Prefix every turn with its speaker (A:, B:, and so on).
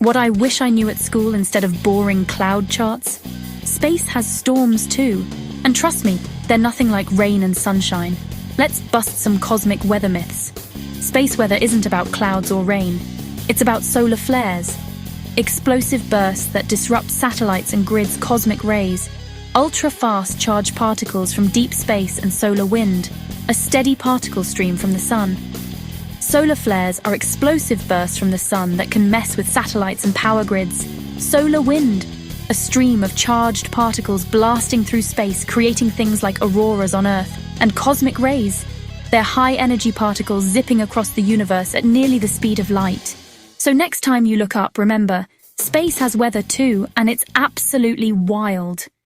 A: What I wish I knew at school instead of boring cloud charts? Space has storms too. And trust me, they're nothing like rain and sunshine. Let's bust some cosmic weather myths. Space weather isn't about clouds or rain. It's about solar flares. Explosive bursts that disrupt satellites and grids' cosmic rays. Ultra-fast charged particles from deep space and solar wind. A steady particle stream from the sun. Solar flares are explosive bursts from the sun that can mess with satellites and power grids. Solar wind, a stream of charged particles blasting through space, creating things like auroras on Earth. And cosmic rays, they're high-energy particles zipping across the universe at nearly the speed of light. So next time you look up, remember, space has weather too, and it's absolutely wild.